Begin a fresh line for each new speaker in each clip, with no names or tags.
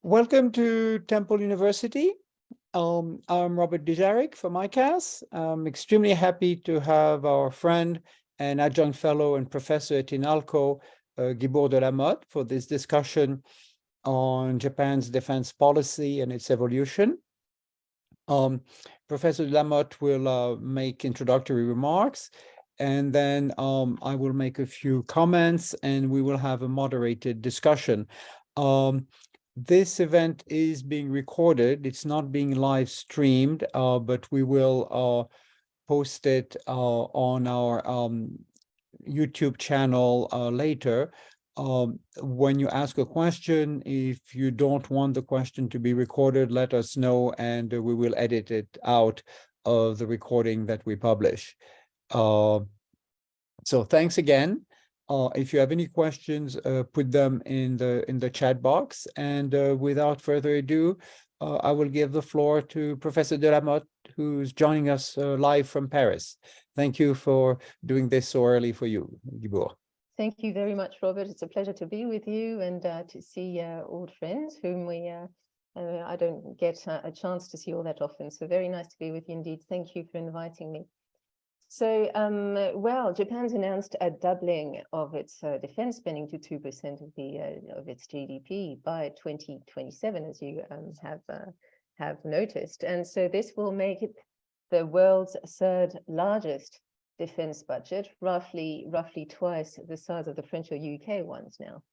Welcome to Temple University. I'm Robert Dujarric from ICAS. I'm extremely happy to have our friend and adjunct fellow and professor at Inalco, Guibourg Delamotte, for this discussion on Japan's defense policy and its evolution. Professor Delamotte will make introductory remarks, and then I will make a few comments, and we will have a moderated discussion. This event is being recorded. It's not being live streamed, but we will post it on our YouTube channel later. When you ask a question, if you don't want the question to be recorded, let us know, and we will edit it out of the recording that we publish. So thanks again. If you have any questions, put them in the chat box. And without further ado, I will give the floor to Professor Delamotte, who's joining us live from Paris. Thank you for doing this so early for you, Guibourg.
Thank you very much, Robert. It's a pleasure to be with you and to see old friends whom I don't get a chance to see all that often. So very nice to be with you indeed. Thank you for inviting me. So, well, Japan's announced a doubling of its defense spending to 2% of its GDP by 2027, as you have noticed. And so this will make it the world's third largest defense budget, roughly twice the size of the French or UK ones now.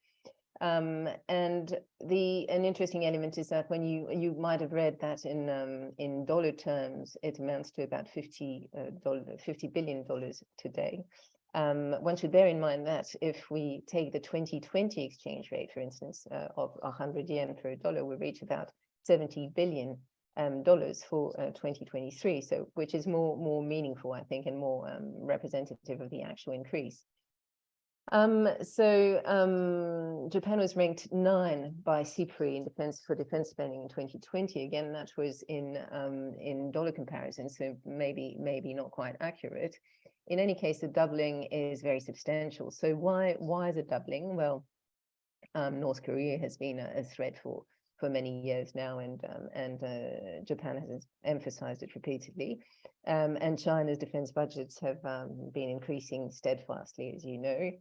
And an interesting element is that when you might have read that in dollar terms, it amounts to about $50 billion today. One should bear in mind that if we take the 2020 exchange rate, for instance, of 100 yen per dollar, we reach about $70 billion for 2023. So, which is more meaningful, I think, and more representative of the actual increase. Japan was ranked 9 by CIPRI in defense spending in 2020. Again, that was in dollar comparison, so maybe not quite accurate. In any case, the doubling is very substantial. So why is it doubling? Well, North Korea has been a threat for many years now, and Japan has emphasized it repeatedly. And China's defense budgets have been increasing steadfastly, as you know.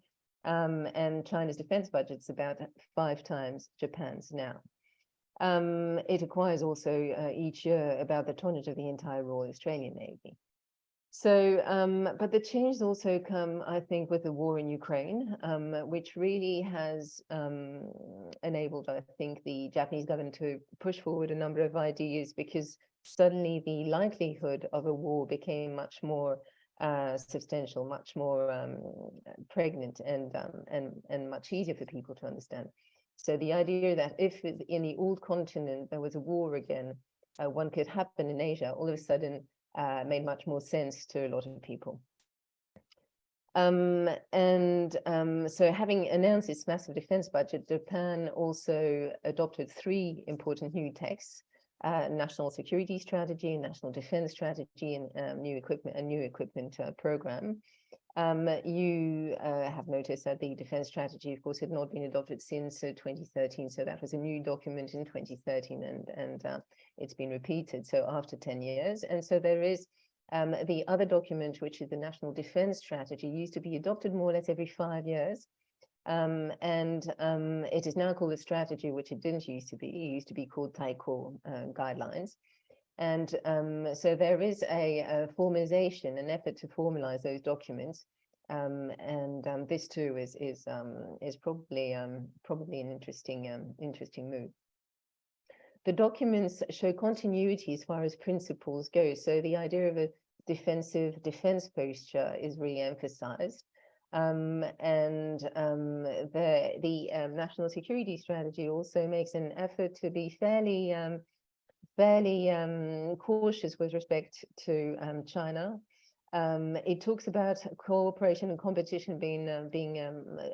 And China's defense budget's about 5 times Japan's now. It acquires also each year about the tonnage of the entire Royal Australian Navy. So, but the changes also come, I think, with the war in Ukraine, which really has enabled, I think, the Japanese government to push forward a number of ideas, because suddenly the likelihood of a war became much more substantial, much more pregnant, and much easier for people to understand. So the idea that if in the old continent there was a war again, one could happen in Asia, all of a sudden made much more sense to a lot of people. So having announced its massive defense budget, Japan also adopted 3 important new texts: national security strategy, national defense strategy, and new equipment program. You have noticed that the defense strategy, of course, had not been adopted since 2013. So that was a new document in 2013, and it's been repeated. So after 10 years. And so there is the other document, which is the national defense strategy, used to be adopted more or less every 5 years. It is now called a strategy, which it didn't used to be. It used to be called Taiko guidelines. And so there is a formalization, an effort to formalize those documents. This too is probably an interesting move. The documents show continuity as far as principles go. So the idea of a defensive defense posture is really emphasized. The national security strategy also makes an effort to be fairly cautious with respect to China. It talks about cooperation and competition being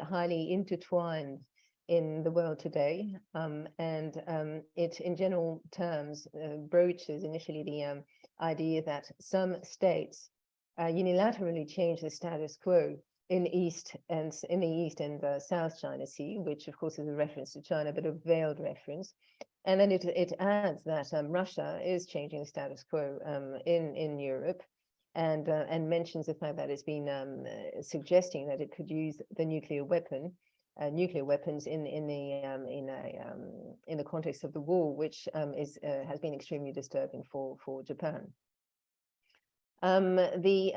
highly intertwined in the world today, it, in general terms, broaches initially the idea that some states unilaterally change the status quo in the East and South China Sea, which of course is a reference to China, but a veiled reference. And then it adds that Russia is changing the status quo in Europe, and mentions the fact that it's been suggesting that it could use the nuclear weapons in the context of the war, which has been extremely disturbing for Japan. The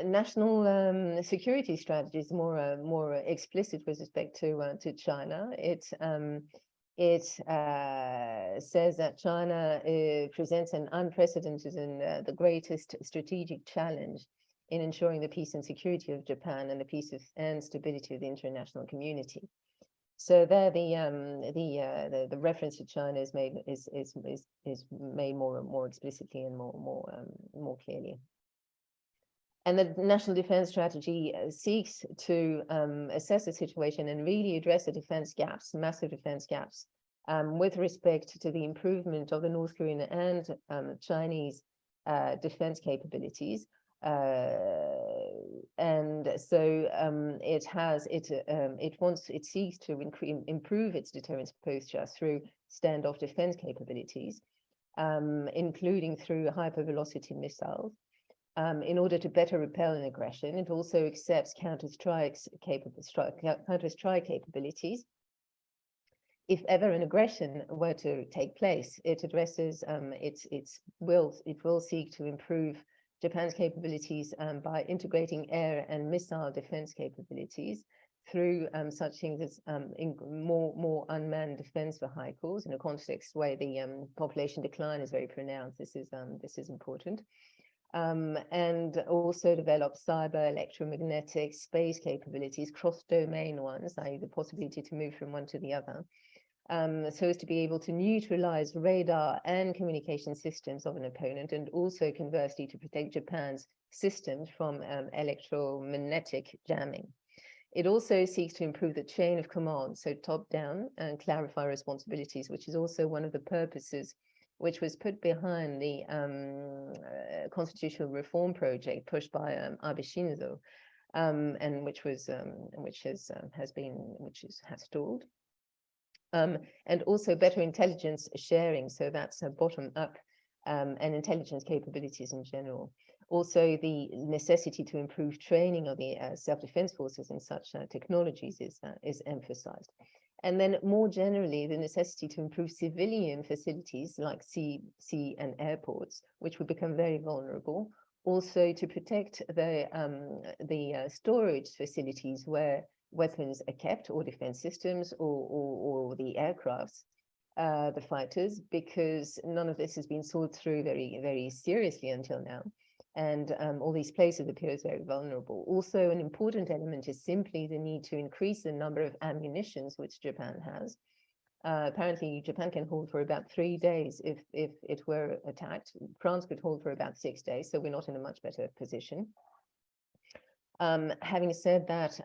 national security strategy is more explicit with respect to China. It says that China presents an unprecedented and the greatest strategic challenge in ensuring the peace and security of Japan and the peace and stability of the international community. So there, the reference to China is made more explicitly and more clearly. And the National Defense Strategy seeks to assess the situation and really address the defense gaps, massive defense gaps, with respect to the improvement of the North Korean and Chinese defense capabilities. And so it seeks to improve its deterrence posture through standoff defense capabilities, including through hypervelocity missiles. In order to better repel an aggression, it also accepts counter-strike capabilities. If ever an aggression were to take place, it addresses it will seek to improve Japan's capabilities by integrating air and missile defense capabilities through such things as more unmanned defense vehicles in a context where the population decline is very pronounced. This is important. And also develop cyber, electromagnetic, space capabilities, cross-domain ones, i.e. the possibility to move from one to the other, so as to be able to neutralize radar and communication systems of an opponent, and also conversely to protect Japan's systems from electromagnetic jamming. It also seeks to improve the chain of command, so top down, and clarify responsibilities, which is also one of the purposes which was put behind the constitutional reform project pushed by Abe Shinzo, and which has stalled. And also better intelligence sharing, so that's bottom up, and intelligence capabilities in general. Also, the necessity to improve training of the self-defense forces in such technologies is emphasized. And then more generally, the necessity to improve civilian facilities like sea and airports, which would become very vulnerable. Also to protect the storage facilities where weapons are kept, or defense systems, or the aircrafts, the fighters, because none of this has been thought through very, very seriously until now. And all these places appear as very vulnerable. Also, an important element is simply the need to increase the number of ammunitions which Japan has. Apparently, Japan can hold for about 3 days if it were attacked. France could hold for about 6 days, so we're not in a much better position. Having said that,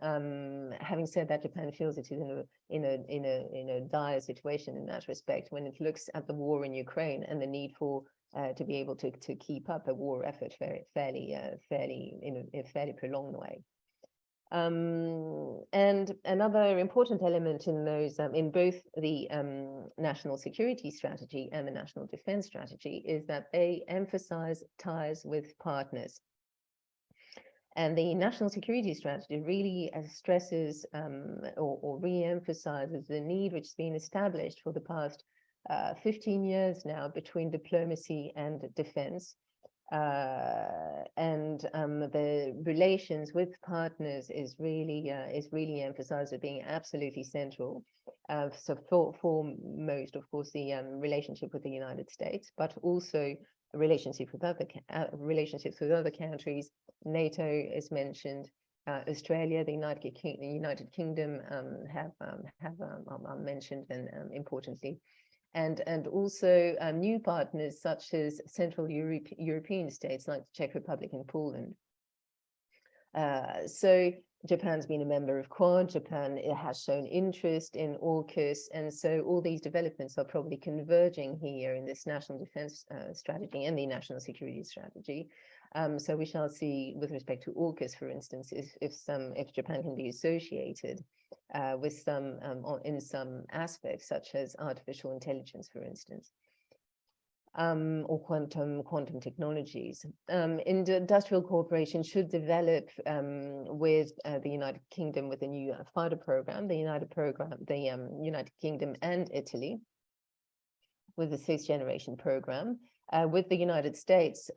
Japan feels it is in a dire situation in that respect when it looks at the war in Ukraine and the need for to be able to keep up a war effort fairly in a fairly prolonged way. And another important element in those in both the national security strategy and the national defense strategy is that they emphasize ties with partners. And the national security strategy really stresses or re-emphasizes the need which has been established for the past 15 years now between diplomacy and defense, and the relations with partners is really emphasized as being absolutely central. So foremost, of course, the relationship with the United States, but also relationships with other countries. NATO is mentioned. Australia, the United Kingdom have mentioned, and importantly. And also new partners such as Central European states like the Czech Republic and Poland. So Japan's been a member of Quad. Japan, it has shown interest in AUKUS, and so all these developments are probably converging here in this national defense strategy and the national security strategy. So we shall see, with respect to AUKUS, for instance, if Japan can be associated with some in some aspects, such as artificial intelligence, for instance. Or quantum technologies. Industrial cooperation should develop with the United Kingdom with a new fighter program. The United Kingdom and Italy with the 6th generation program. With the United States,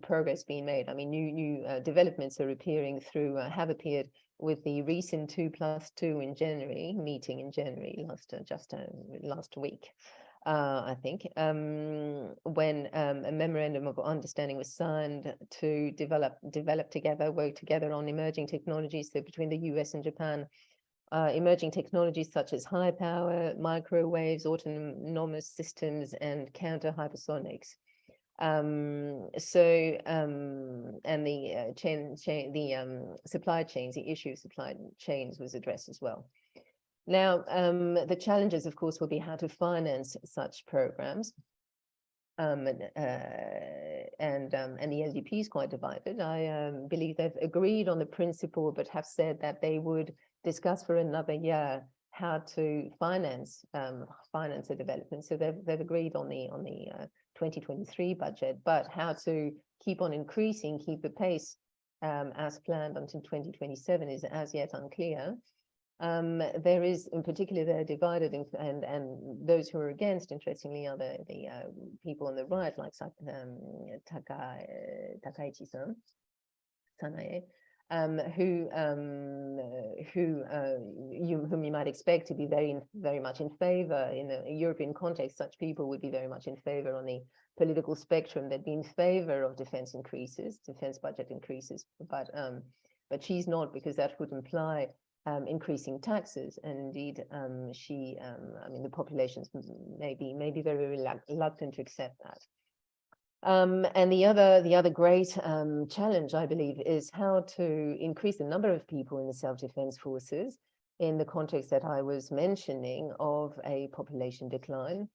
progress being made. I mean, new developments are appearing through, have appeared with the recent 2+2 in January, meeting in January last week. I think, when a memorandum of understanding was signed to work together on emerging technologies. So between the US and Japan, emerging technologies such as high power, microwaves, autonomous systems, and counter hypersonics. And the supply chains, the issue of supply chains was addressed as well. Now, the challenges, of course, will be how to finance such programs. And the SDP is quite divided. I believe they've agreed on the principle, but have said that they would discuss for another year how to finance the development. So they've agreed on the 2023 budget, but how to keep on increasing, keep the pace as planned until 2027 is as yet unclear. There is, in particular, they're divided, and those who are against, interestingly, are the people on the right, like Takaichi-san, Sanae, whom you might expect to be very much in favor in a European context. Such people would be very much in favor on the political spectrum. They'd be in favor of defense budget increases, but she's not, because that would imply increasing taxes, and indeed, I mean, the populations may be very reluctant to accept that. And the other great challenge, I believe, is how to increase the number of people in the self-defense forces in the context that I was mentioning of a population decline.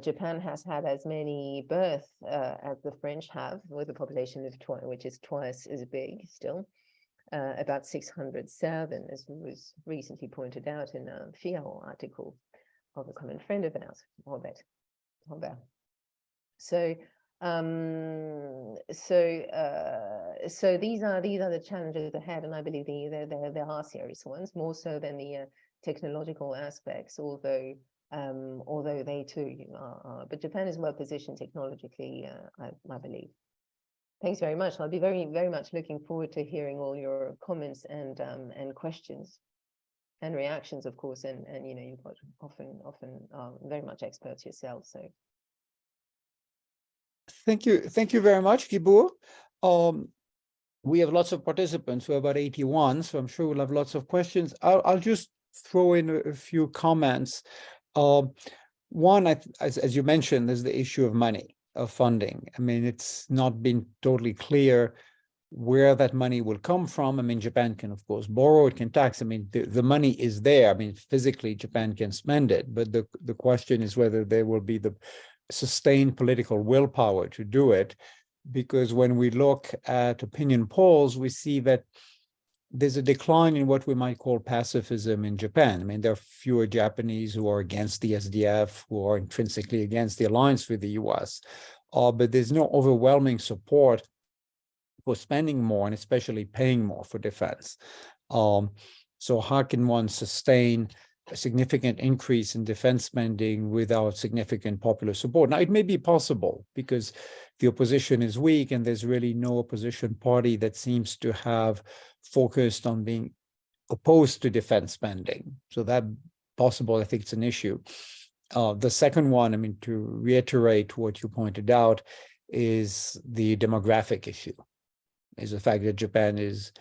Japan has had as many births as the French have, with a population of which is twice as big still. About 600,000, as was recently pointed out in a Figaro article of a common friend of ours, Robert. So these are the challenges ahead, and I believe there are serious ones, more so than the technological aspects, although they too are. But Japan is well positioned technologically, I believe. Thanks very much. I'll be very, very much looking forward to hearing all your comments and questions and reactions, of course. And you know, you've got often very much experts yourself. So
thank you very much, Guibourg. We have lots of participants. We're about 81, so I'm sure we'll have lots of questions. I'll just throw in a few comments. One, as you mentioned, is the issue of money, of funding. I mean, it's not been totally clear where that money will come from. I mean, Japan can, of course, borrow, it can tax. I mean, the money is there. I mean, physically, Japan can spend it, but the question is whether there will be the sustained political willpower to do it. Because when we look at opinion polls, we see that there's a decline in what we might call pacifism in Japan. I mean, there are fewer Japanese who are against the SDF, who are intrinsically against the alliance with the US, but there's no overwhelming support for spending more, and especially paying more for defense. So how can one sustain a significant increase in defense spending without significant popular support? Now, it may be possible because the opposition is weak and there's really no opposition party that seems to have focused on being opposed to defense spending. So that possible, I think it's an issue. The second one, I mean, to reiterate what you pointed out, is the demographic issue, is the fact that Japan is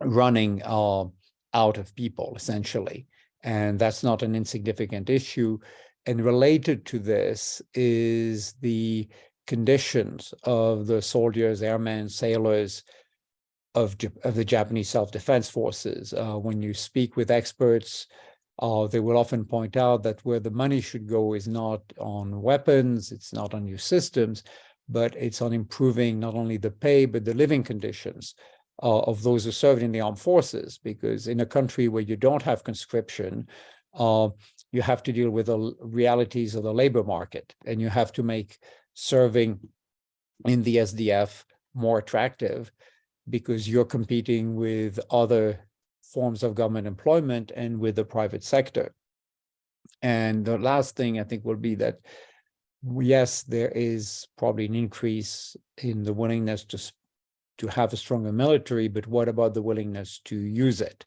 running out of people, essentially. And that's not an insignificant issue. And related to this is the conditions of the soldiers, airmen, sailors of the Japanese self-defense forces. When you speak with experts, they will often point out that where the money should go is not on weapons, it's not on new systems, but it's on improving not only the pay, but the living conditions of those who serve in the armed forces. Because in a country where you don't have conscription, you have to deal with the realities of the labor market, and you have to make serving in the SDF more attractive, because you're competing with other forms of government employment and with the private sector. And the last thing I think will be that, yes, there is probably an increase in the willingness to have a stronger military, but what about the willingness to use it?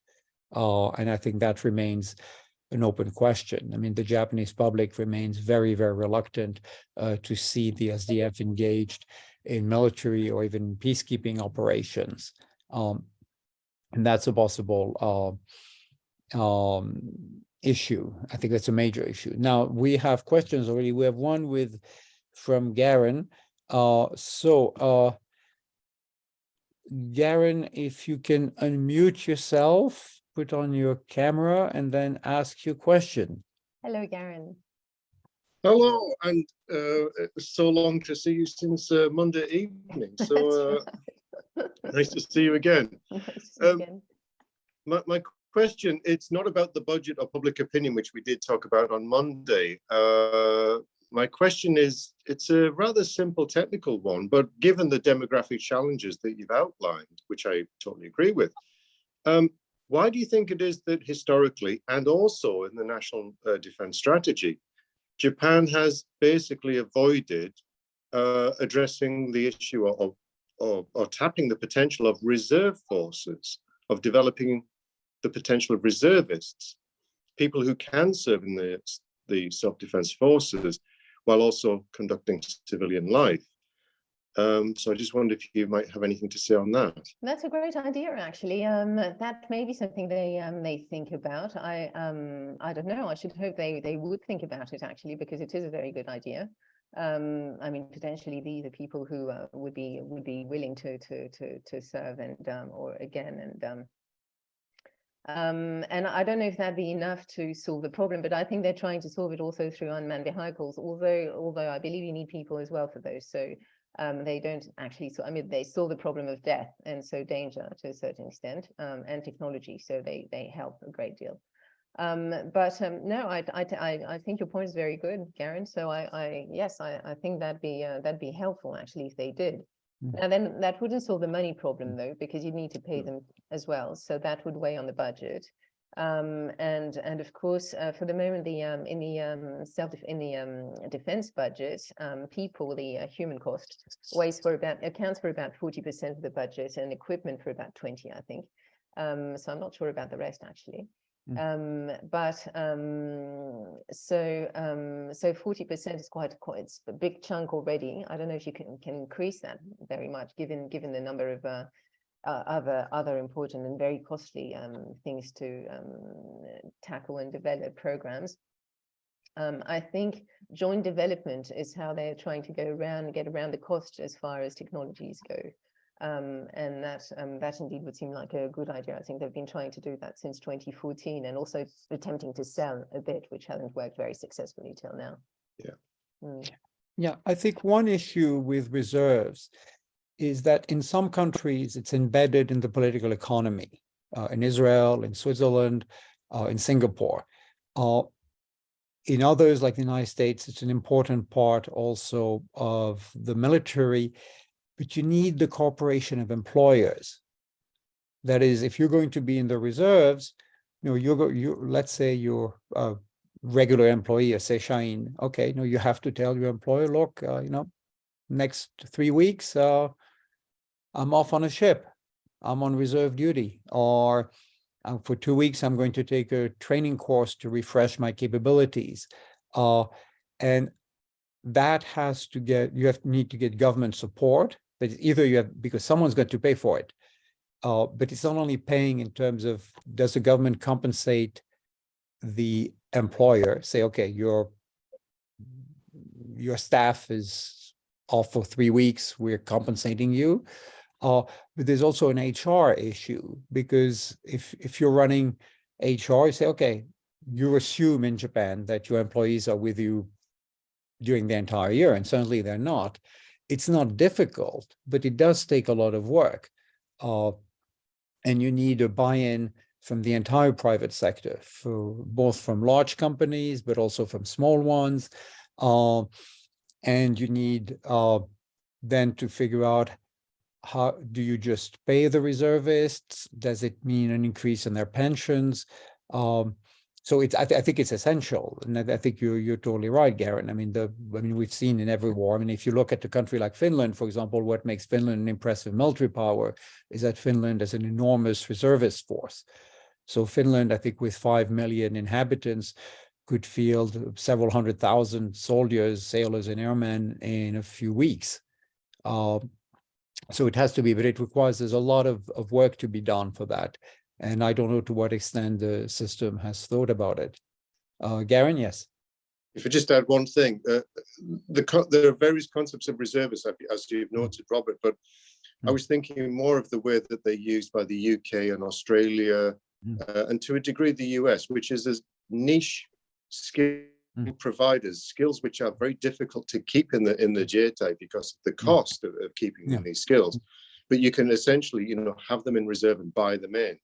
And I think that remains an open question. I mean, the Japanese public remains very, very reluctant to see the SDF engaged in military or even peacekeeping operations. And that's a possible issue. I think that's a major issue. Now, we have questions already. We have one from Garren. Garren, if you can unmute yourself, put on your camera, and then ask your question.
Hello, Garren.
Hello, and so long to see you since Monday evening. So nice to see you again.
Nice to see you again.
My question, it's not about the budget or public opinion, which we did talk about on Monday. My question is, it's a rather simple technical one, but given the demographic challenges that you've outlined, which I totally agree with, why do you think it is that historically, and also in the National Defense Strategy, Japan has basically avoided addressing the issue or tapping the potential of reserve forces, of developing the potential of reservists, people who can serve in the self-defense forces while also conducting civilian life? So I just wondered if you might have anything to say on that.
That's a great idea, actually. That may be something they think about. I don't know. I should hope they would think about it, actually, because it is a very good idea. I mean, potentially these are people who would be willing to serve and I don't know if that'd be enough to solve the problem, but I think they're trying to solve it also through unmanned vehicles. Although I believe you need people as well for those. So. They don't actually, I mean, they solve the problem of death and so danger to a certain extent, and technology, so they help a great deal. No, I think your point is very good, Garren. So yes, I think that'd be helpful actually if they did. Now then, that wouldn't solve the money problem though, because you'd need to pay them as well, so that would weigh on the budget. And of course, for the moment, in the defense budget, the human cost accounts for about 40% of the budget, and equipment for about 20%, I think. So I'm not sure about the rest actually. So 40% is quite it's a big chunk already. I don't know if you can increase that very much, given the number of other important and very costly things to tackle and develop programs. I think joint development is how they're trying to get around the cost as far as technologies go. And that indeed would seem like a good idea. I think they've been trying to do that since 2014, and also attempting to sell a bit, which hasn't worked very successfully till now.
Yeah.
Yeah, I think one issue with reserves is that in some countries, it's embedded in the political economy, in Israel, in Switzerland, in Singapore. In others, like the United States, it's an important part also of the military, but you need the cooperation of employers. That is, if you're going to be in the reserves, let's say you're a regular employee, say Shaheen, okay, you have to tell your employer, look, next 3 weeks, I'm off on a ship, I'm on reserve duty, or for 2 weeks, I'm going to take a training course to refresh my capabilities. And that has to need to get government support. That either because someone's got to pay for it, but it's not only paying in terms of, does the government compensate the employer, say, okay, your staff is off for 3 weeks, we're compensating you, But there's also an HR issue, because if you're running HR, you say, okay, you assume in Japan that your employees are with you during the entire year, and certainly they're not. It's not difficult, but it does take a lot of work. And you need a buy-in from the entire private sector, both from large companies, but also from small ones. And you need then to figure out, how do you just pay the reservists? Does it mean an increase in their pensions? So I think it's essential, and I think you're totally right, Garren. I mean, we've seen in every war. I mean, if you look at a country like Finland, for example, what makes Finland an impressive military power is that Finland has an enormous reservist force. So Finland, I think, with 5 million inhabitants, could field several 100,000 soldiers, sailors, and airmen in a few weeks. So it has to be, but it requires, there's a lot of work to be done for that. And I don't know to what extent the system has thought about it. Garren, yes.
If I just add one thing, there are various concepts of reservists, as you've noted, Robert, but I was thinking more of the way that they're used by the UK and Australia, and to a degree the US, which is as niche skill providers, skills which are very difficult to keep in the JTI because of the cost of keeping these skills. But you can essentially, have them in reserve and buy them in.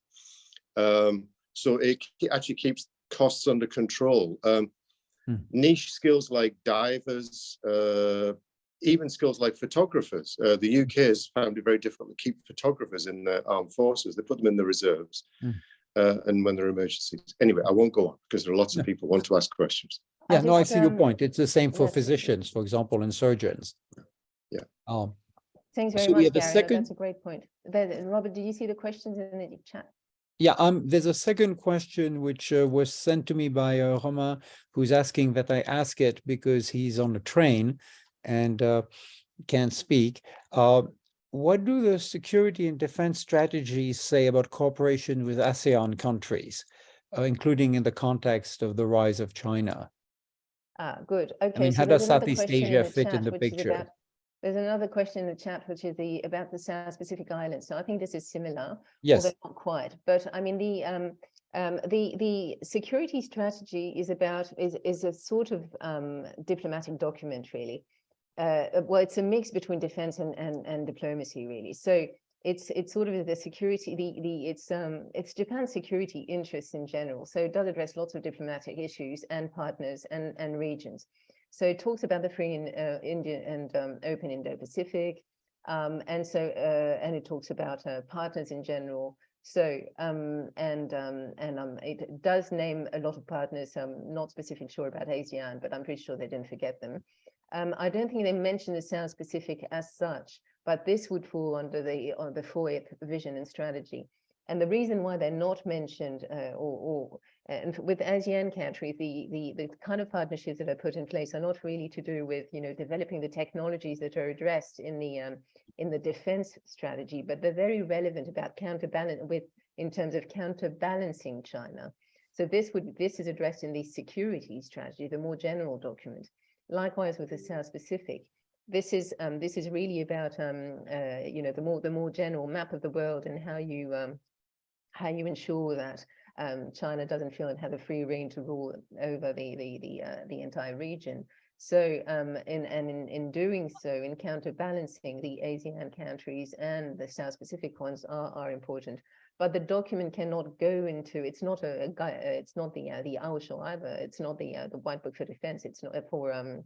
So it actually keeps costs under control. Niche skills like divers, even skills like photographers. The UK has found it very difficult to keep photographers in the armed forces. They put them in the reserves. And when there are emergencies. Anyway, I won't go on because there are lots of people who want to ask questions.
Yeah, no, I see your point. It's the same for physicians, for example, and surgeons.
Yeah.
Thanks very
So we
much,
have a
Garren.
second-
That's a great point. Robert, did you see the questions in the chat?
Yeah, there's a second question which was sent to me by Romain, who's asking that I ask it because he's on a train and can't speak. What do the security and defense strategies say about cooperation with ASEAN countries, including in the context of the rise of China?
Good. Okay.
I mean, how does Southeast Asia fit in the picture?
There's another question in the chat, which is about the South Pacific Islands. So I think this is similar,
Yes.
although not quite. But I mean, the security strategy is a sort of diplomatic document, really. Well, it's a mix between defense and diplomacy, really. So it's sort of the security, it's Japan's security interests in general. So it does address lots of diplomatic issues and partners and regions. So it talks about the free Indian and open Indo-Pacific, and it talks about partners in general. So it does name a lot of partners. Not specifically sure about ASEAN, but I'm pretty sure they didn't forget them. I don't think they mentioned the South Pacific as such, but this would fall under the FOIP vision and strategy. And the reason why they're not mentioned, and with ASEAN countries, the kind of partnerships that are put in place are not really to do with developing the technologies that are addressed in the defense strategy, but they're very relevant about in terms of counterbalancing China. So this is addressed in the security strategy, the more general document. Likewise with the South Pacific, this is really about the more general map of the world and how you ensure that China doesn't feel it has a free rein to rule over the entire region. So in doing so, in counterbalancing, the ASEAN countries and the South Pacific ones are important. But the document cannot go into. It's not it's not the Awashol either. It's not the White Book for Defense. It's not for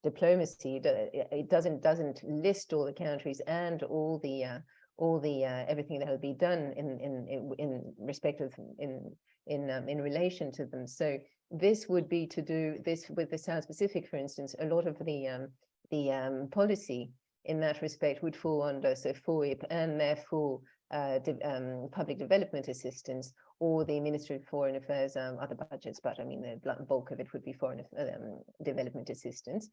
diplomacy. It doesn't list all the countries and all the everything that will be done in respect of in relation to them. So this would be to do this with the South Pacific, for instance. A lot of the policy in that respect would fall under FOIP and therefore public development assistance, or the Ministry of Foreign Affairs other budgets, but I mean the bulk of it would be foreign development assistance.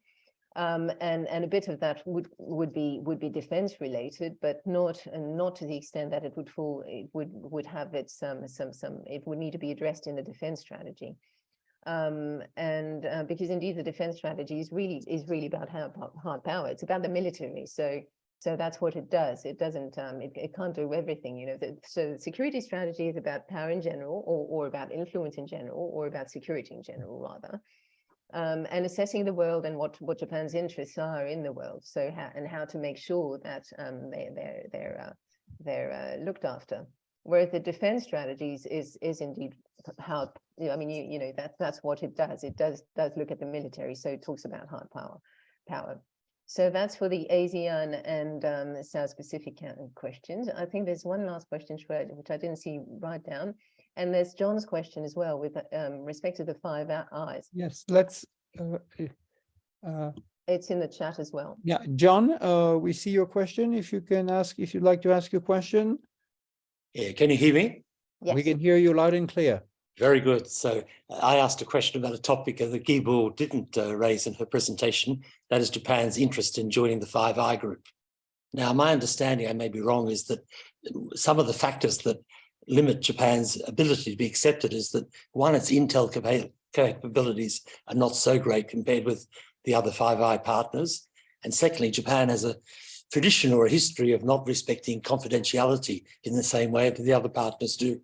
And a bit of that would be defense related, but not to the extent that it would have its it would need to be addressed in the defense strategy. Because indeed the defense strategy is really about hard power. It's about the military. So So that's what it does. It doesn't, it can't do everything, you know. So security strategy is about power in general, or about influence in general, or about security in general, rather. And assessing the world and what Japan's interests are in the world. So how to make sure that they're looked after. Whereas the defense strategies is indeed how, you know, I mean, you know, that's what it does. It does look at the military. So it talks about hard power. So that's for the ASEAN and South Pacific questions. I think there's one last question, which I didn't see write down. And there's John's question as well with respect to the 5 eyes.
Yes, let's.
It's in the chat as well.
Yeah, John, we see your question. If you can ask, if you'd like to ask your question.
Yeah, can you hear me?
Yes.
We can hear you loud and clear.
Very good. So I asked a question about a topic that Guibourg didn't raise in her presentation. That is Japan's interest in joining the Five Eye group. Now, my understanding, I may be wrong, is that some of the factors that limit Japan's ability to be accepted is that, one, its intel capabilities are not so great compared with the other Five Eye partners. And secondly, Japan has a tradition or a history of not respecting confidentiality in the same way that the other partners do.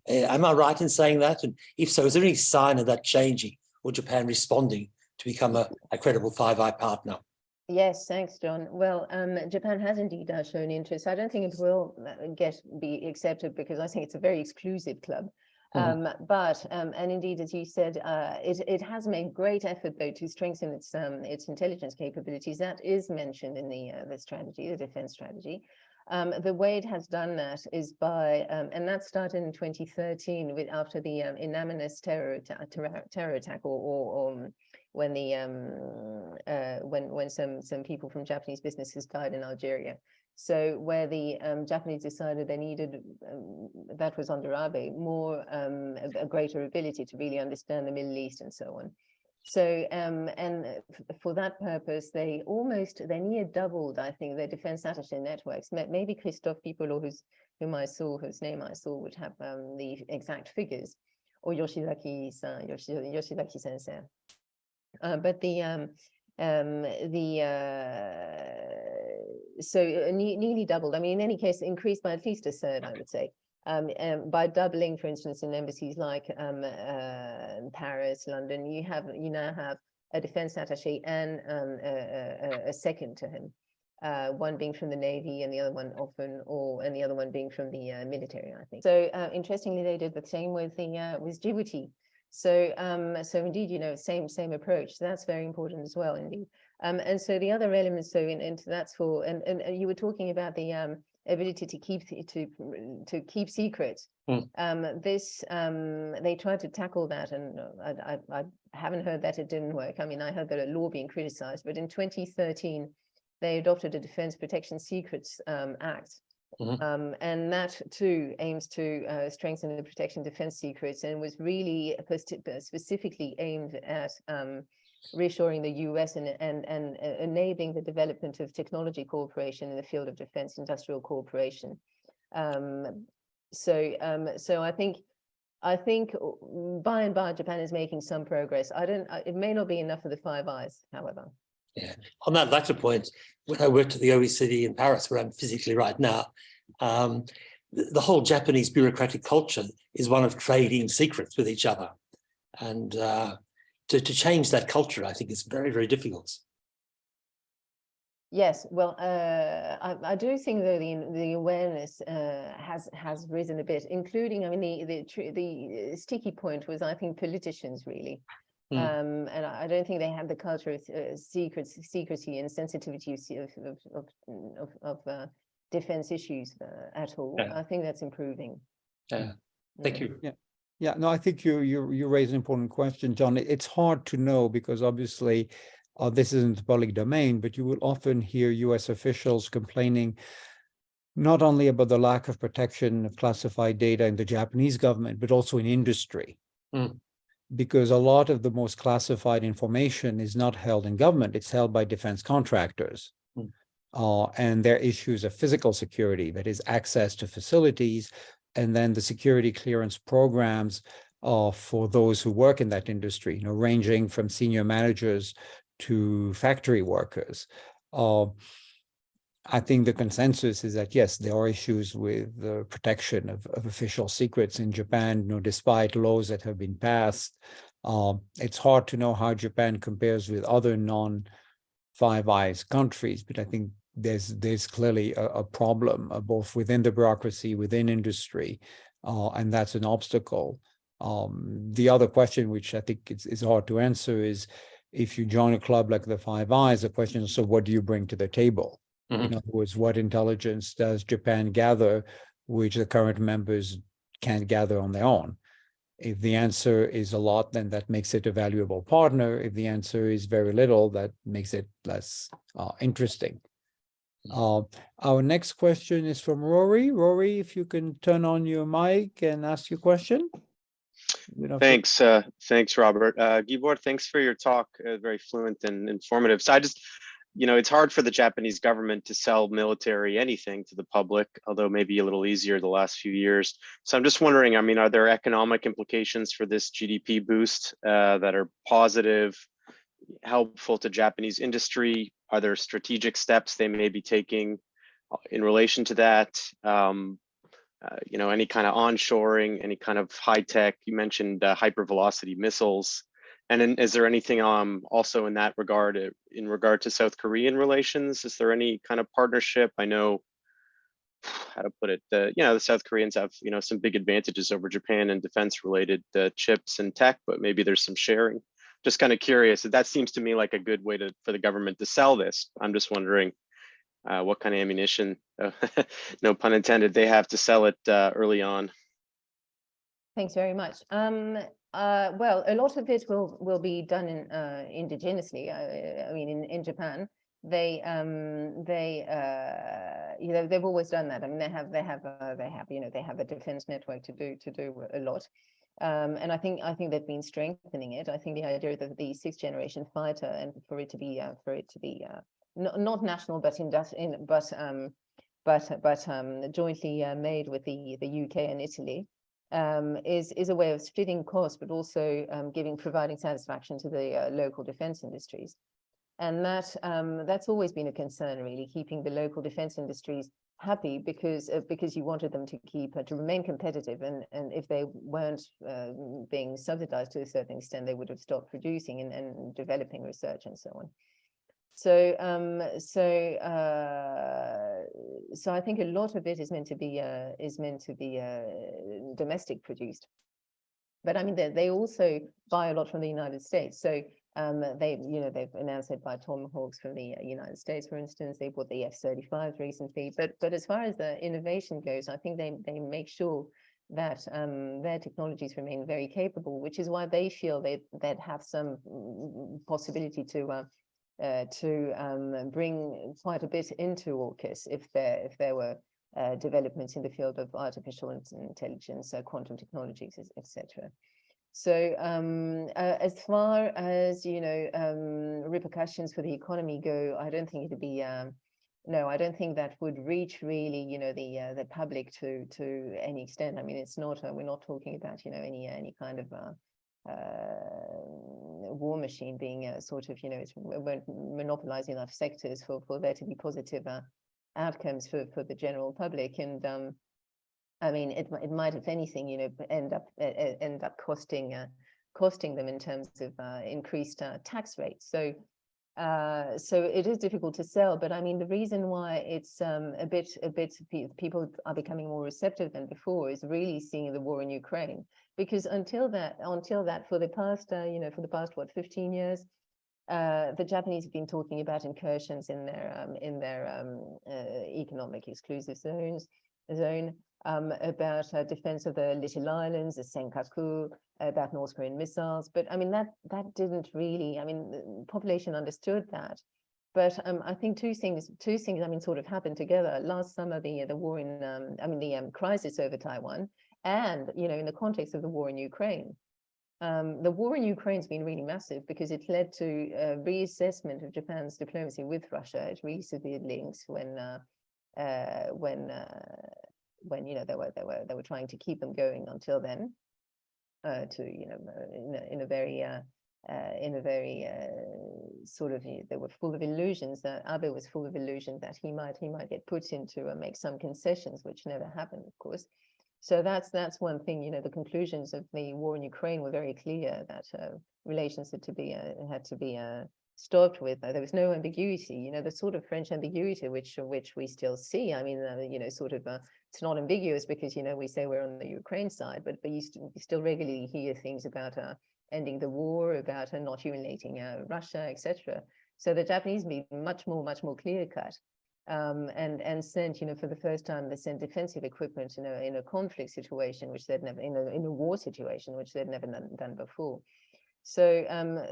Am I right in saying that? And if so, is there any sign of that changing or Japan responding to become a credible Five Eye partner?
Yes, thanks, John. Well, Japan has indeed shown interest. I don't think it will be accepted because I think it's a very exclusive club. And indeed, as you said, it has made great effort though to strengthen its intelligence capabilities. That is mentioned in the strategy, the defense strategy. The way it has done that is by, and that started in 2013 after the Inamines terror attack, or when some people from Japanese businesses died in Algeria. So where the Japanese decided they needed, that was under Abe, a greater ability to really understand the Middle East and so on. So, and for that purpose, they near doubled, I think, their defense attaché networks. Maybe Christophe Pipolo, whose name I saw, would have the exact figures, or Yoshizaki Sensei. But so nearly doubled. I mean, in any case, increased by at least a third, I would say. By doubling, for instance, in embassies like Paris, London, you now have a defense attaché and a second to him, one being from the Navy and the other one and the other one being from the military, I think. So interestingly, they did the same with Djibouti. So indeed, you know, same approach. So that's very important as well, indeed. And so the other elements, so into that's for, and you were talking about the ability to keep secrets. They tried to tackle that, and I haven't heard that it didn't work. I mean, I heard that a law being criticized, but in 2013 they adopted a Defense Protection Secrets Act. And that too aims to strengthen the protection of defense secrets, and was really specifically aimed at reassuring the US and enabling the development of technology cooperation in the field of defense industrial cooperation. So I think by and by Japan is making some progress. It may not be enough for the Five Eyes, however.
Yeah. On that latter point, when I worked at the OECD in Paris, where I'm physically right now, the whole Japanese bureaucratic culture is one of trading secrets with each other. And to change that culture, I think, is very, very difficult.
Yes, well, I do think though the awareness has risen a bit, including, I mean, the sticky point was, I think, politicians really. And I don't think they had the culture of secrecy and sensitivity of defense issues at all. Yeah. I think that's improving.
Yeah, thank you.
Yeah, no, I think you raise an important question, John. It's hard to know because obviously this isn't the public domain, but you will often hear US officials complaining not only about the lack of protection of classified data in the Japanese government, but also in industry. Because a lot of the most classified information is not held in government, it's held by defense contractors. And their issues of physical security, that is access to facilities, and then the security clearance programs for those who work in that industry, you know, ranging from senior managers to factory workers. I think the consensus is that, yes, there are issues with the protection of official secrets in Japan, despite laws that have been passed. It's hard to know how Japan compares with other non-Five Eyes countries, but I think there's clearly a problem both within the bureaucracy, within industry, and that's an obstacle. The other question, which I think is hard to answer, is if you join a club like the Five Eyes, the question is, so what do you bring to the table? In other words, what intelligence does Japan gather, which the current members can't gather on their own? If the answer is a lot, then that makes it a valuable partner. If the answer is very little, that makes it less interesting. Our next question is from Rory. Rory, if you can turn on your mic and ask your question.
Thanks, thanks, Robert. Guibourg, thanks for your talk. Very fluent and informative. So I just, it's hard for the Japanese government to sell military anything to the public, although maybe a little easier the last few years. So I'm just wondering, are there economic implications for this GDP boost that are positive, helpful to Japanese industry? Are there strategic steps they may be taking in relation to that? Any kind of onshoring, any kind of high tech? You mentioned hypervelocity missiles. And then is there anything also in that regard, in regard to South Korean relations? Is there any kind of partnership? I know, how to put it, the South Koreans have, some big advantages over Japan in defense related chips and tech, but maybe there's some sharing. Just kind of curious. That seems to me like a good way for the government to sell this. I'm just wondering what kind of ammunition, no pun intended, they have to sell it early on.
Thanks very much. Well, a lot of it will be done indigenously. I mean, in Japan, they've always done that. I mean, they have a defense network to do a lot. And I think they've been strengthening it. I think the idea that the sixth generation fighter, and for it to be not national, but jointly made with the UK and Italy, is a way of splitting costs, but also providing satisfaction to the local defense industries. And that's always been a concern, really, keeping the local defense industries happy, because you wanted them to remain competitive, and if they weren't being subsidized to a certain extent, they would have stopped producing and developing research and so on. So I think a lot of it is meant to be domestic produced, but I mean they also buy a lot from the United States. So they've announced it by Tomahawks from the United States, for instance. They bought the F-35 recently, but as far as the innovation goes, I think they make sure that their technologies remain very capable, which is why they feel they'd have some possibility to bring quite a bit into AUKUS if there were developments in the field of artificial intelligence, quantum technologies, etc. So as far as repercussions for the economy go, I don't think it'd be no, I don't think that would reach really the public to any extent. I mean, it's not we're not talking about any kind of war machine being it won't monopolize enough sectors for there to be positive outcomes for the general public. And I mean, it might, if anything, end up costing them in terms of increased tax rates. So it is difficult to sell, but I mean, the reason why it's a bit people are becoming more receptive than before is really seeing the war in Ukraine, because until that for the past 15 years, the Japanese have been talking about incursions in their economic exclusive zone, about defense of the Little Islands, the Senkaku, about North Korean missiles. But I mean, that didn't really, I mean, the population understood that. But I think two things I mean sort of happened together. Last summer, the war in the crisis over Taiwan, and in the context of the war in Ukraine. The war in Ukraine has been really massive because it led to a reassessment of Japan's diplomacy with Russia. It really severed links when they were trying to keep them going until then, in a very sort of, they were full of illusions, that Abe was full of illusions that he might get put in to make some concessions, which never happened, of course. So that's one thing. You know, the conclusions of the war in Ukraine were very clear, that relations had to be stopped with. There was no ambiguity. You know, the sort of French ambiguity which we still see. I mean, you know, sort of it's not ambiguous because, you know, we say we're on the Ukraine side, but you still regularly hear things about ending the war, about not humiliating Russia, etc. So the Japanese made much more clear cut. And sent, you know, for the first time, they sent defensive equipment in a conflict situation, which they'd never, in a war situation, which they'd never done before. So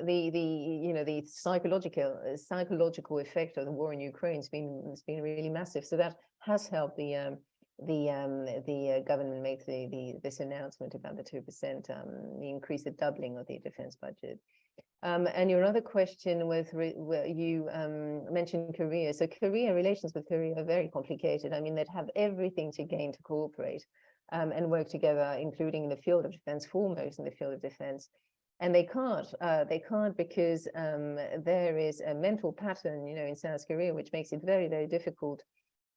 the psychological effect of the war in Ukraine has been really massive. So that has helped the government make this announcement about the 2%, the increase, the doubling of the defense budget. And your other question where you mentioned Korea. So relations with Korea are very complicated. I mean, they'd have everything to gain to cooperate and work together, including in the field of defense, foremost in the field of defense. And they can't because there is a mental pattern, you know, in South Korea, which makes it very, very difficult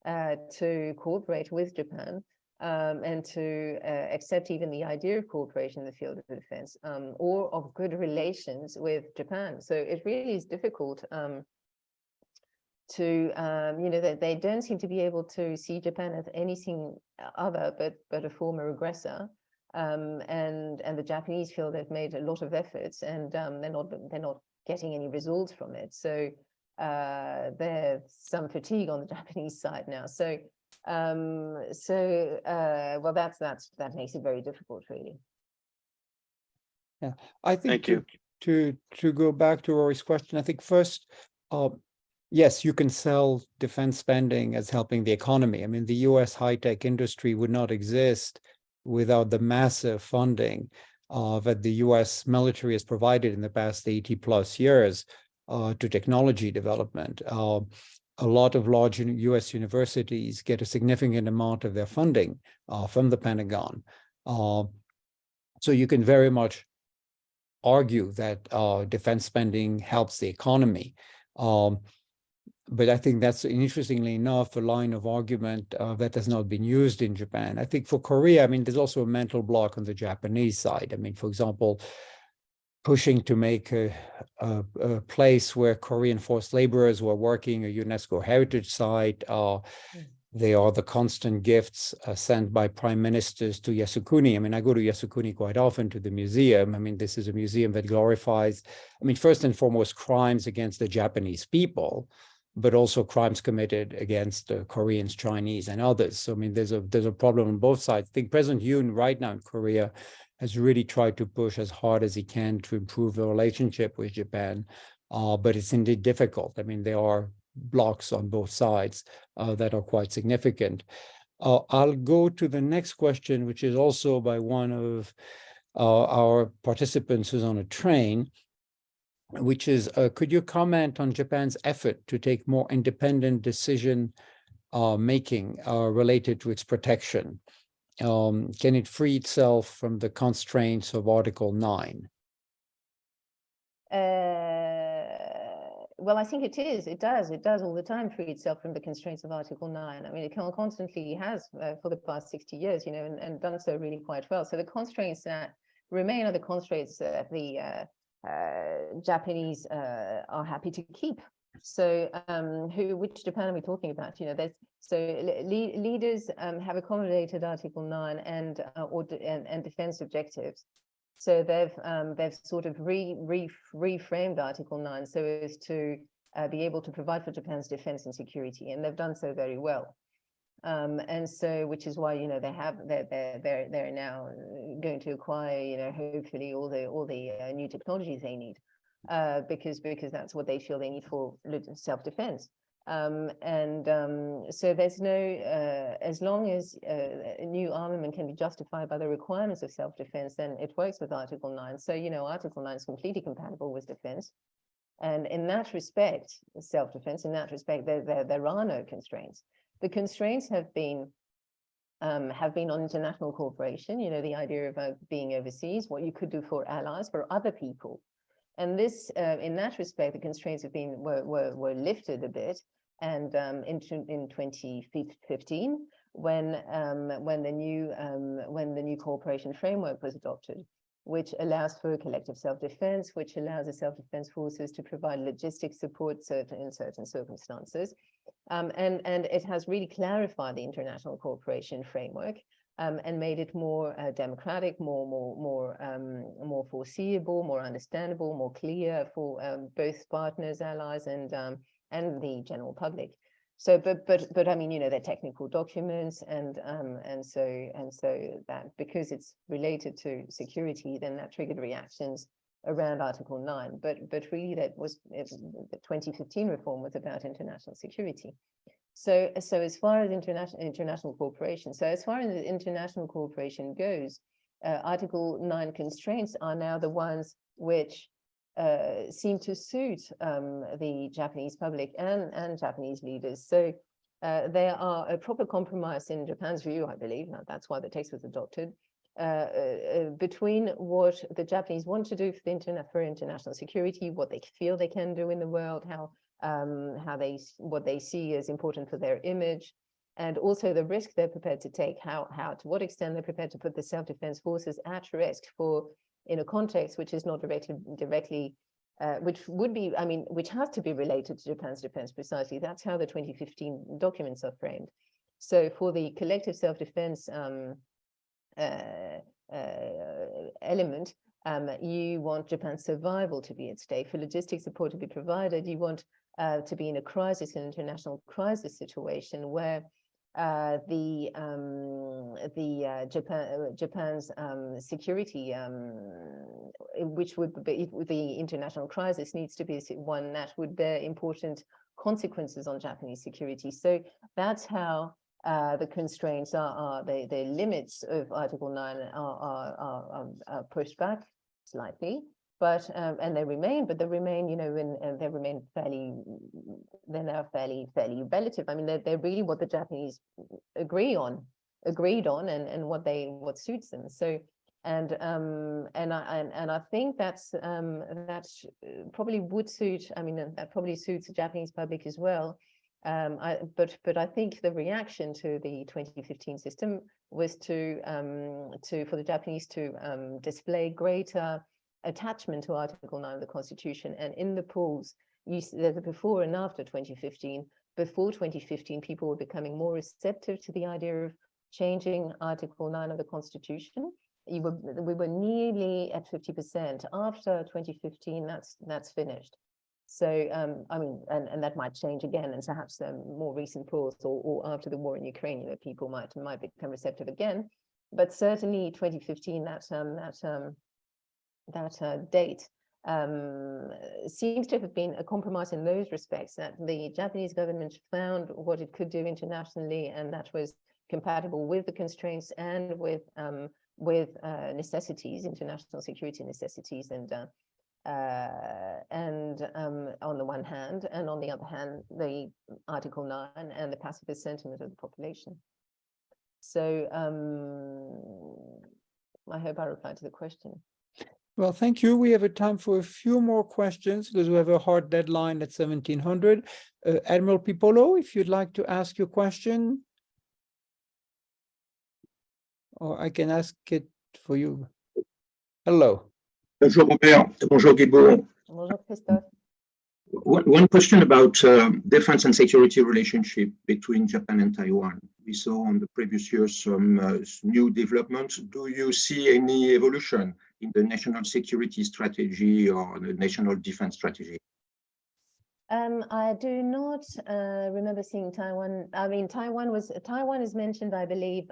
to cooperate with Japan. And to accept even the idea of cooperation in the field of defense or of good relations with Japan. So it really is difficult to, you know, that they don't seem to be able to see Japan as anything other but a former aggressor. And the Japanese feel they've made a lot of efforts, and they're not getting any results from it. So there's some fatigue on the Japanese side now. So well, that makes it very difficult, really.
Yeah, I think
Thank you.
to go back to Rory's question, I think first, yes, you can sell defense spending as helping the economy. I mean, the US high-tech industry would not exist without the massive funding that the US military has provided in the past 80 plus years to technology development. A lot of large US universities get a significant amount of their funding from the Pentagon. So you can very much argue that defense spending helps the economy. But I think that's, interestingly enough, a line of argument that has not been used in Japan. I think for Korea, I mean, there's also a mental block on the Japanese side. I mean, for example, pushing to make a place where Korean forced laborers were working, a UNESCO heritage site. They are the constant gifts sent by prime ministers to Yasukuni. I mean, I go to Yasukuni quite often, to the museum. I mean, this is a museum that glorifies, I mean, first and foremost, crimes against the Japanese people, but also crimes committed against Koreans, Chinese, and others. So, I mean, there's a problem on both sides. I think President Yoon right now in Korea has really tried to push as hard as he can to improve the relationship with Japan, but it's indeed difficult. I mean, there are blocks on both sides that are quite significant. I'll go to the next question, which is also by one of our participants who's on a train, which is, could you comment on Japan's effort to take more independent decision making related to its protection? Can it free itself from the constraints of Article 9?
Well, I think it is. It does all the time free itself from the constraints of Article 9. I mean, it constantly has for the past 60 years, you know, and done so really quite well. So the constraints that remain are the constraints that the Japanese are happy to keep. So which Japan are we talking about? You know, leaders have accommodated Article 9 and defense objectives. So they've sort of reframed Article 9 so as to be able to provide for Japan's defense and security, and they've done so very well. And so, which is why, you know, they're now going to acquire, you know, hopefully all the new technologies they need, because that's what they feel they need for self-defense. So there's no, as long as new armament can be justified by the requirements of self-defense, then it works with Article 9. So, you know, Article 9 is completely compatible with defense. And in that respect, self-defense, in that respect, there are no constraints. The constraints have been on international cooperation, you know, the idea of being overseas, what you could do for allies, for other people. And this, in that respect, the constraints have been were lifted a bit, and in 2015, when the new cooperation framework was adopted, which allows for collective self-defense, which allows the self-defense forces to provide logistic support in certain circumstances, and it has really clarified the international cooperation framework. And made it more democratic, more foreseeable, more understandable, more clear for both partners, allies, and the general public. So, but I mean, you know, they're technical documents, and so that because it's related to security, then that triggered reactions around Article 9. But really, that was the 2015 reform was about international security. So as far as international cooperation, goes, Article 9 constraints are now the ones which seem to suit the Japanese public and Japanese leaders. So they are a proper compromise in Japan's view, I believe. Now, that's why the text was adopted, between what the Japanese want to do for international security, what they feel they can do in the world, what they see as important for their image, and also the risk they're prepared to take, to what extent they're prepared to put the self-defense forces at risk in a context which is not directly which would be, I mean, which has to be related to Japan's defense precisely. That's how the 2015 documents are framed. So for the collective self-defense element, you want Japan's survival to be at stake. For logistic support to be provided, you want to be in a crisis, an international crisis situation where Japan's security, which would be the international crisis, needs to be one that would bear important consequences on Japanese security. So that's how the constraints the limits of Article 9 are pushed back slightly, but and they remain, you know, and they remain they're now fairly relative. I mean, they're really what the Japanese agreed on, and what suits them. So and I think that probably would suit. I mean, that probably suits the Japanese public as well. But I think the reaction to the 2015 system was for the Japanese to display greater attachment to Article 9 of the Constitution. And in the polls, there's a before and after 2015. Before 2015, people were becoming more receptive to the idea of changing Article 9 of the Constitution. We were nearly at 50%. After 2015, that's finished. So, I mean, and that might change again, and perhaps more recent polls or after the war in Ukraine, you know, people might become receptive again. But certainly 2015, that date seems to have been a compromise in those respects, that the Japanese government found what it could do internationally, and that was compatible with the constraints and with necessities, international security necessities, and on the one hand, and on the other hand, the Article 9 and the pacifist sentiment of the population. So I hope I replied to the question.
Well, thank you. We have a time for a few more questions because we have a hard deadline at 1700. Admiral Pipolo, if you'd like to ask your question, or I can ask it for you. Hello.
Bonjour Robert, bonjour Guibourg.
Bonjour Christophe.
One question about defense and security relationship between Japan and Taiwan. We saw on the previous years some new developments. Do you see any evolution in the national security strategy or the national defense strategy?
I do not remember seeing Taiwan. I mean, Taiwan is mentioned, I believe,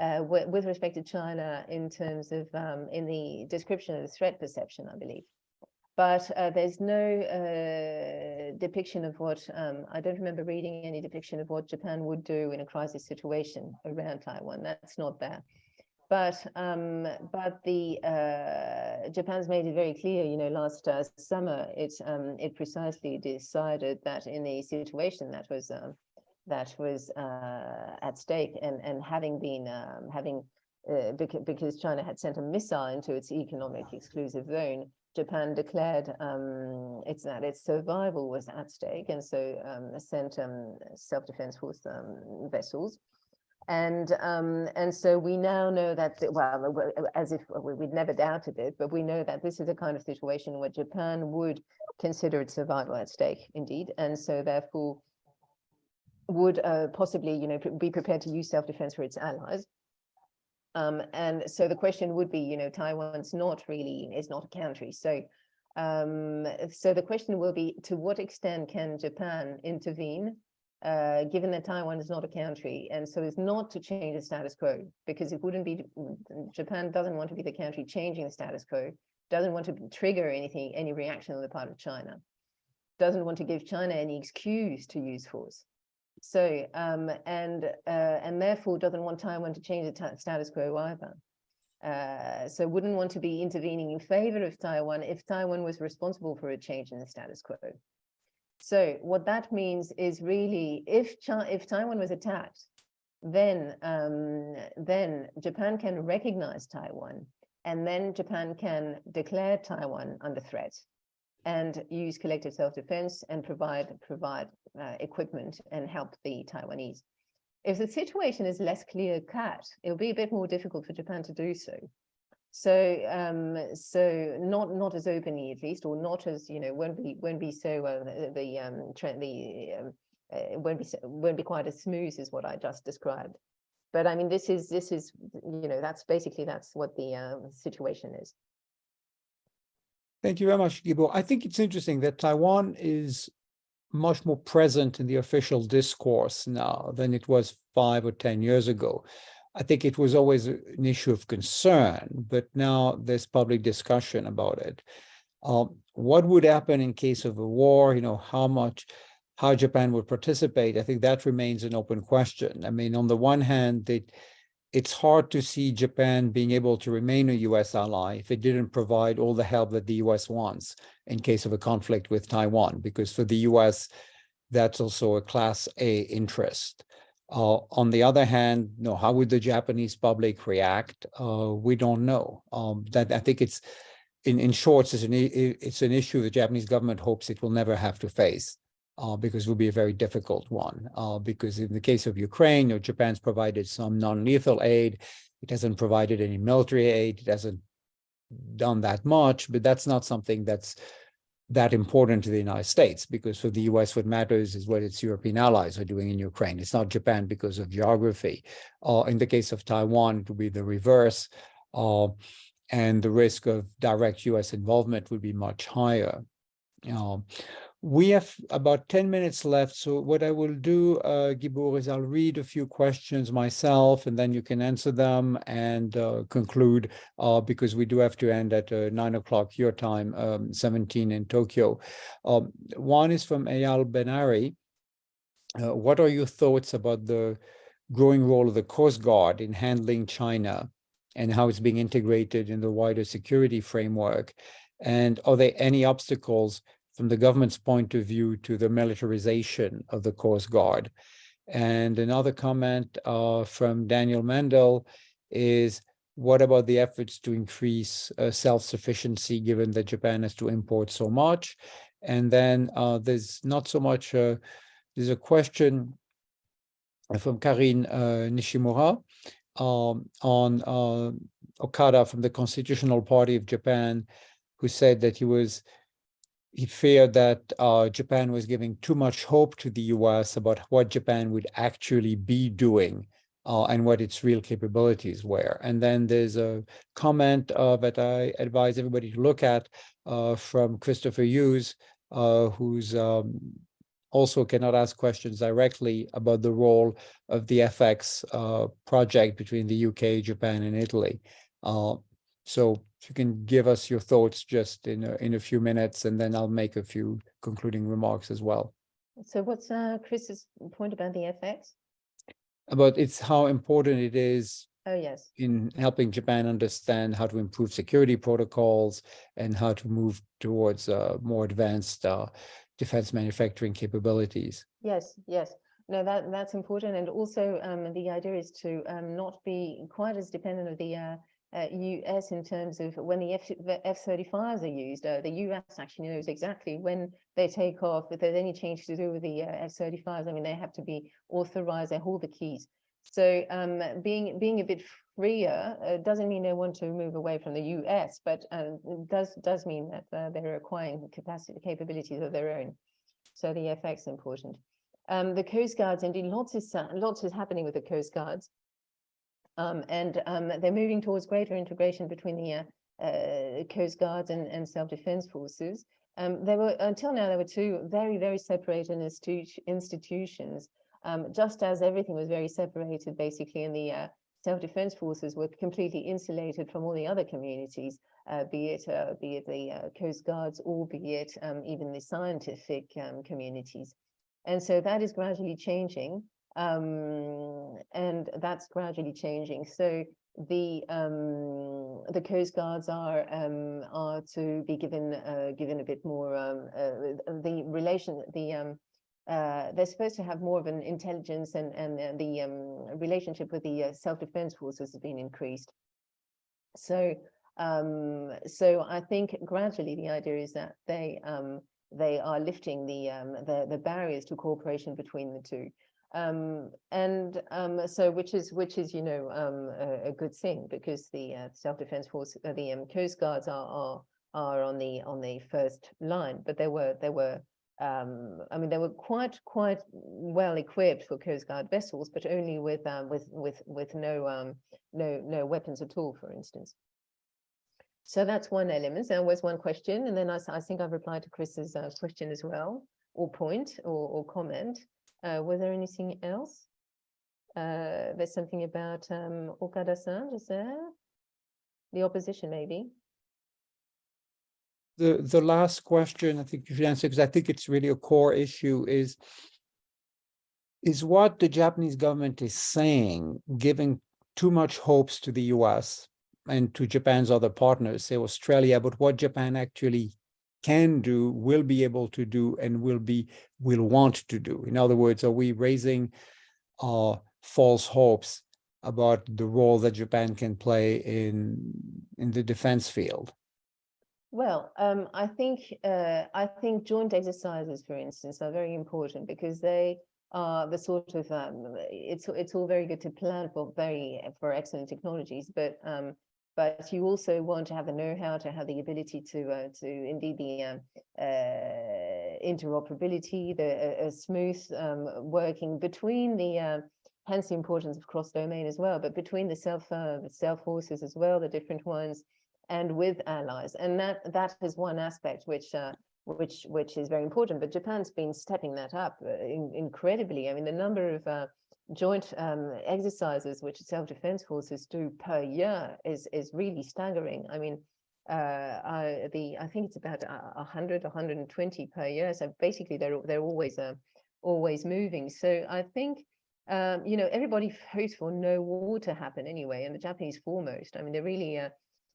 with respect to China in terms of in the description of the threat perception, I believe. But there's no depiction of what, I don't remember reading any depiction of what Japan would do in a crisis situation around Taiwan. That's not there. But Japan's made it very clear, you know, last summer, it precisely decided that in the situation that was at stake, and having because China had sent a missile into its economic exclusive zone, Japan declared that its survival was at stake, and so sent self-defense force vessels. And so we now know that, well, as if we'd never doubted it, but we know that this is a kind of situation where Japan would consider its survival at stake, indeed, and so therefore would possibly, be prepared to use self-defense for its allies. And so the question would be, Taiwan's not a country. So, so the question will be, to what extent can Japan intervene, given that Taiwan is not a country, and so is not to change the status quo, because it wouldn't be, Japan doesn't want to be the country changing the status quo, doesn't want to trigger any reaction on the part of China, doesn't want to give China any excuse to use force. So, and therefore doesn't want Taiwan to change the status quo either. So wouldn't want to be intervening in favor of Taiwan if Taiwan was responsible for a change in the status quo. So what that means is really, if Taiwan was attacked, then Japan can recognize Taiwan, and then Japan can declare Taiwan under threat and use collective self-defense and provide equipment and help the Taiwanese. If the situation is less clear-cut, it'll be a bit more difficult for Japan to do so. So, so not as openly, at least, or not as, won't be so won't be quite as smooth as what I just described. But I mean, this is that's what the situation is.
Thank you very much, Guibourg. I think it's interesting that Taiwan is much more present in the official discourse now than it was 5 or 10 years ago. I think it was always an issue of concern, but now there's public discussion about it. What would happen in case of a war? How Japan would participate? I think that remains an open question. I mean, on the one hand, it's hard to see Japan being able to remain a US ally if it didn't provide all the help that the US wants in case of a conflict with Taiwan, because for the US, that's also a Class A interest. On the other hand, how would the Japanese public react? We don't know. That I think it's, in short, it's an issue the Japanese government hopes it will never have to face. Because it will be a very difficult one. Because in the case of Ukraine, Japan's provided some non-lethal aid. It hasn't provided any military aid. It hasn't done that much, but that's not something that's that important to the United States, because for the US, what matters is what its European allies are doing in Ukraine. It's not Japan because of geography. In the case of Taiwan, it would be the reverse. And the risk of direct US involvement would be much higher. We have about 10 minutes left. So what I will do, Guibourg, is I'll read a few questions myself, and then you can answer them and conclude, because we do have to end at 9 o'clock your time, 17 in Tokyo. One is from Eyal Benari. What are your thoughts about the growing role of the Coast Guard in handling China and how it's being integrated in the wider security framework? And are there any obstacles from the government's point of view to the militarization of the Coast Guard? And another comment from Daniel Mendel is, what about the efforts to increase self-sufficiency, given that Japan has to import so much? And then there's not so much, there's a question from Karin Nishimura on Okada from the Constitutional Party of Japan, who said that he feared that Japan was giving too much hope to the US about what Japan would actually be doing and what its real capabilities were. And then there's a comment that I advise everybody to look at from Christopher Hughes, who's also cannot ask questions directly about the role of the FX project between the UK, Japan, and Italy. So if you can give us your thoughts just in a few minutes, and then I'll make a few concluding remarks as well.
So what's Chris's point about the FX?
About how important it is
yes,
in helping Japan understand how to improve security protocols and how to move towards more advanced defense manufacturing capabilities.
Yes. No, that's important, and also the idea is to not be quite as dependent of the US in terms of when the F-35s are used. The US actually knows exactly when they take off. If there's any change to do with the F-35s, I mean, they have to be authorized. They hold the keys. So being a bit freer doesn't mean they want to move away from the US, but does mean that they're acquiring capabilities of their own. So the FX is important. The Coast Guards, indeed, lots is happening with the Coast Guards. And they're moving towards greater integration between the Coast Guards and self-defense forces. Until now, there were two very, very separated institutions, just as everything was very separated, basically, and the self-defense forces were completely insulated from all the other communities, be it the Coast Guards or be it even the scientific communities. And so that is gradually changing, and that's gradually changing. So the Coast Guards are to be given a bit more the relation. They're supposed to have more of an intelligence, and the relationship with the self-defense forces has been increased. So I think gradually the idea is that they are lifting the barriers to cooperation between the two, so which is a good thing, because the self-defense force, the Coast Guards are on the first line, but they were I mean, they were quite well equipped for Coast Guard vessels, but only with no weapons at all, for instance. So that's one element. There was one question, and then I think I've replied to Chris's question as well, or point, or comment. Was there anything else? There's something about Okada-san, is there? The opposition, maybe.
The last question, I think you should answer, because I think it's really a core issue, is what the Japanese government is saying, giving too much hopes to the US and to Japan's other partners, say Australia, but what Japan actually can do, will be able to do, and will want to do. In other words, are we raising false hopes about the role that Japan can play in the defense field?
Well, I think joint exercises, for instance, are very important, because they are the sort of it's all very good to plan for excellent technologies, but you also want to have the know-how, to have the ability to indeed the interoperability, the smooth working between the hence the importance of cross-domain as well, but between the self forces as well, the different ones, and with allies. And that is one aspect which is very important. But Japan's been stepping that up incredibly. I mean, the number of joint exercises which self-defense forces do per year is really staggering. I mean, I think it's about 100, 120 per year. So basically, they're always moving. So I think everybody hopes for no war to happen anyway, and the Japanese foremost. I mean, they're really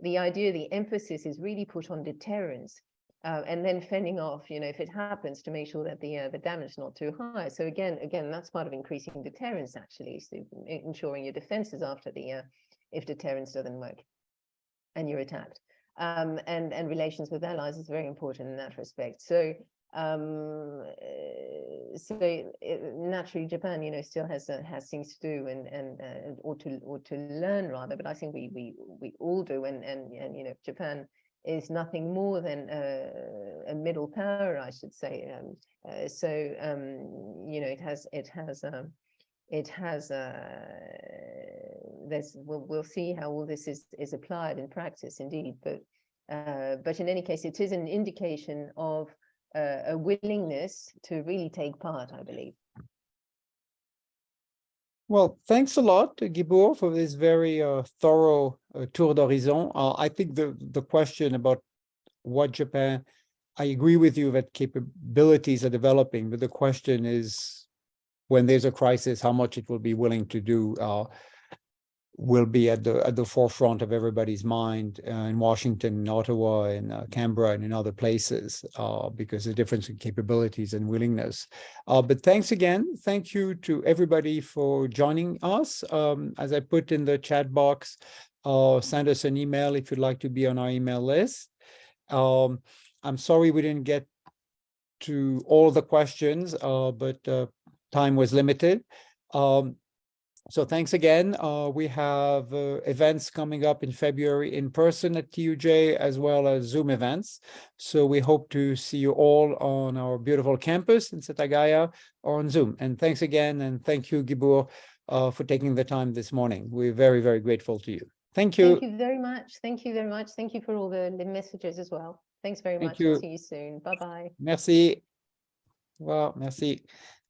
the idea, the emphasis is really put on deterrence, and then fending off, if it happens, to make sure that the damage is not too high. So again, that's part of increasing deterrence, actually, so ensuring your defenses after if deterrence doesn't work and you're attacked. And relations with allies is very important in that respect. So naturally, Japan, still has things to do or to learn rather. But I think we all do, and Japan is nothing more than a middle power, I should say. We'll see how all this is applied in practice, indeed. But in any case, it is an indication of a willingness to really take part, I believe.
Well, thanks a lot, Guibourg, for this very thorough tour d'horizon. I think the question about what Japan, I agree with you that capabilities are developing, but the question is, when there's a crisis, how much it will be willing to do. will be at the forefront of everybody's mind in Washington, in Ottawa, in Canberra, and in other places, because of the difference in capabilities and willingness. But thanks again. Thank you to everybody for joining us. As I put in the chat box, send us an email if you'd like to be on our email list. I'm sorry we didn't get to all the questions, but time was limited. So thanks again. We have events coming up in February in person at TUJ, as well as Zoom events. So we hope to see you all on our beautiful campus in Setagaya or on Zoom. And thanks again. And thank you, Guibourg, for taking the time this morning. We're very, very grateful to you. Thank you.
Thank you very much. Thank you very much. Thank you for all the messages as well. Thanks very
Thank
much.
you.
And see you soon. Bye-bye.
Merci. Well, merci.